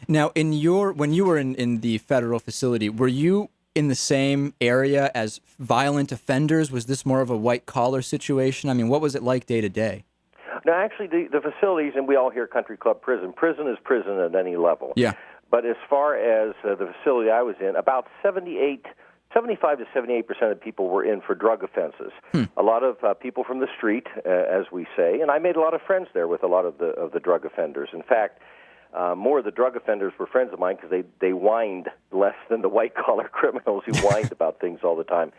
Now, when you were in the federal facility, were you in the same area as violent offenders? Was this more of a white-collar situation? I mean, what was it like day to day? No, actually, the facilities, and we all hear country club prison. Prison is prison at any level. Yeah. But as far as the facility I was in, about 75 to 78% of people were in for drug offenses. A lot of people from the street, as we say, and I made a lot of friends there with a lot of the drug offenders. In fact, more of the drug offenders were friends of mine because they whined less than the white-collar criminals who whined about things all the time.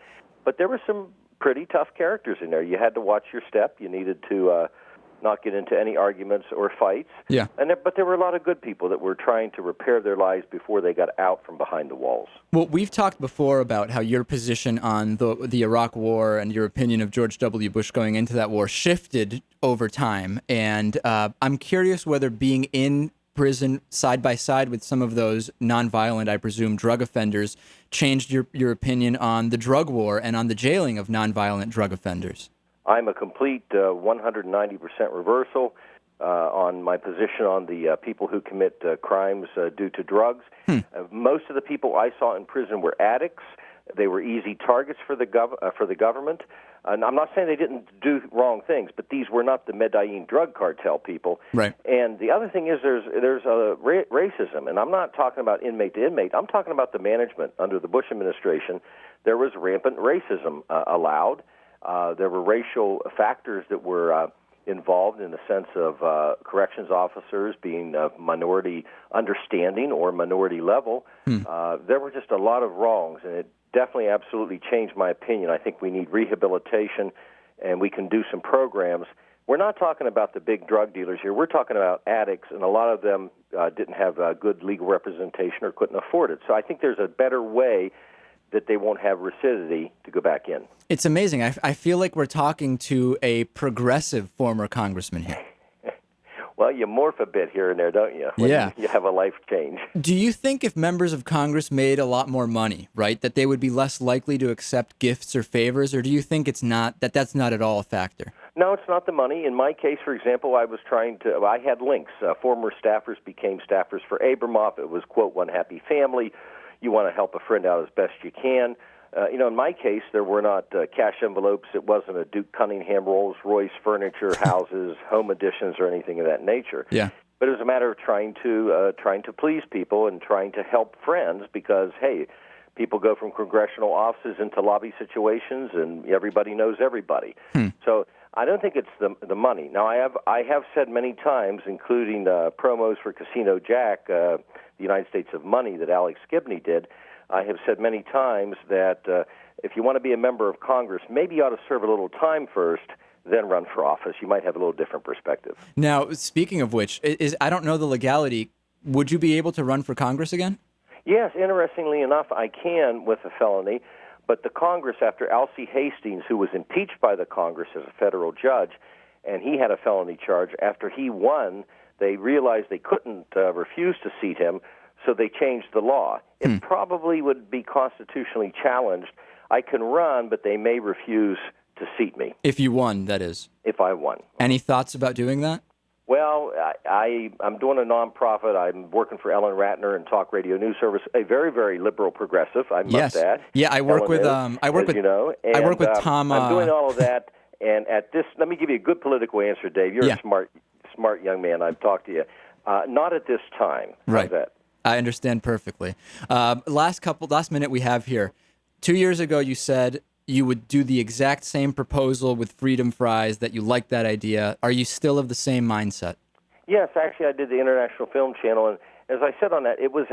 But there were some pretty tough characters in there. You had to watch your step. You needed to not get into any arguments or fights. Yeah. But there were a lot of good people that were trying to repair their lives before they got out from behind the walls. Well, we've talked before about how your position on the Iraq War and your opinion of George W. Bush going into that war shifted over time. And I'm curious whether being in prison side by side with some of those nonviolent, I presume, drug offenders changed your opinion on the drug war and on the jailing of nonviolent drug offenders. I'm a complete 190% reversal on my position on the people who commit crimes due to drugs. Most of the people I saw in prison were addicts. They were easy targets for the government. And I'm not saying they didn't do wrong things, but these were not the Medellin drug cartel people. Right. And the other thing is there's racism, and I'm not talking about inmate to inmate. I'm talking about the management under the Bush administration. There was rampant racism allowed. There were racial factors that were involved in the sense of corrections officers being minority understanding or minority level. There were just a lot of wrongs, and it definitely absolutely changed my opinion. I think we need rehabilitation, and we can do some programs. We're not talking about the big drug dealers here. We're talking about addicts, and a lot of them didn't have good legal representation or couldn't afford it. So I think there's a better way that they won't have recidivism to go back in. It's amazing. I feel like we're talking to a progressive former congressman here. Well, you morph a bit here and there, don't you? When you have a life change. Do you think if members of Congress made a lot more money, right, that they would be less likely to accept gifts or favors, or do you think that's not at all a factor? No, it's not the money. In my case, for example, I had links. Former staffers became staffers for Abramoff. It was, quote, one happy family. You want to help a friend out as best you can. In my case, there were not cash envelopes. It wasn't a Duke Cunningham, Rolls-Royce, furniture, houses, home additions, or anything of that nature. Yeah. But it was a matter of trying to please people and trying to help friends because, hey, people go from congressional offices into lobby situations, and everybody knows everybody. So I don't think it's the money. Now, I have said many times, including promos for Casino Jack, the United States of Money that Alex Gibney did, I have said many times that if you want to be a member of Congress, maybe you ought to serve a little time first, then run for office. You might have a little different perspective. Now, speaking of which, I don't know the legality. Would you be able to run for Congress again? Yes, interestingly enough, I can with a felony. But the Congress, after Alcee Hastings, who was impeached by the Congress as a federal judge, and he had a felony charge, after he won, they realized they couldn't refuse to seat him, so they changed the law. It probably would be constitutionally challenged. I can run, but they may refuse to seat me. If you won, that is. If I won. Any thoughts about doing that? Well, I'm doing a nonprofit. I'm working for Ellen Ratner and Talk Radio News Service, a very, very liberal progressive, I must add. Yeah, I work with Tom. I'm doing all of that, and at this, let me give you a good political answer, Dave. You're a smart young man. I've talked to you. Not at this time. Right. How's that? I understand perfectly. Last minute we have here. 2 years ago, you said you would do the exact same proposal with Freedom Fries, that you liked that idea. Are you still of the same mindset? Yes, actually, I did the International Film Channel, and as I said on that, it was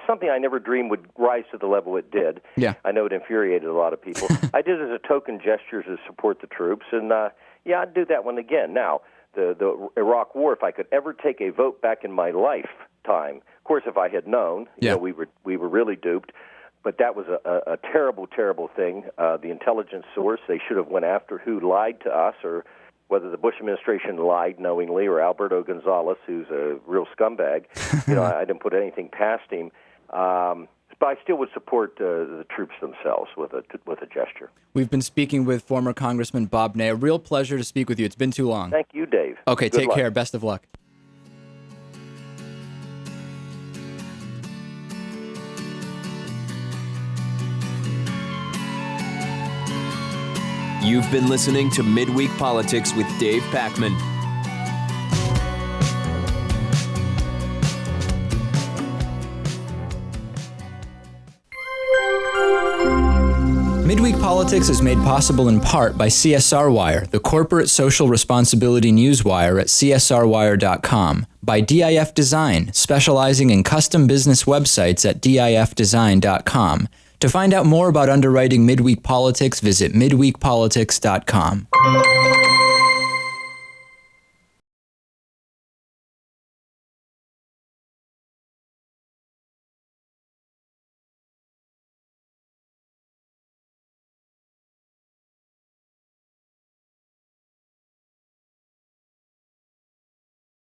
something I never dreamed would rise to the level it did. Yeah. I know it infuriated a lot of people. I did it as a token gesture to support the troops, and I'd do that one again. Now, the Iraq War, if I could ever take a vote back in my lifetime, of course, if I had known, we were really duped. But that was a terrible, terrible thing. The intelligence source, they should have went after who lied to us, or whether the Bush administration lied knowingly, or Alberto Gonzales, who's a real scumbag. I didn't put anything past him. But I still would support the troops themselves with a gesture. We've been speaking with former Congressman Bob Ney. A real pleasure to speak with you. It's been too long. Thank you, Dave. Okay, take care. Best of luck. You've been listening to Midweek Politics with Dave Pakman. Midweek Politics is made possible in part by CSR Wire, the corporate social responsibility newswire at csrwire.com, by DIF Design, specializing in custom business websites at difdesign.com. To find out more about underwriting Midweek Politics, visit midweekpolitics.com.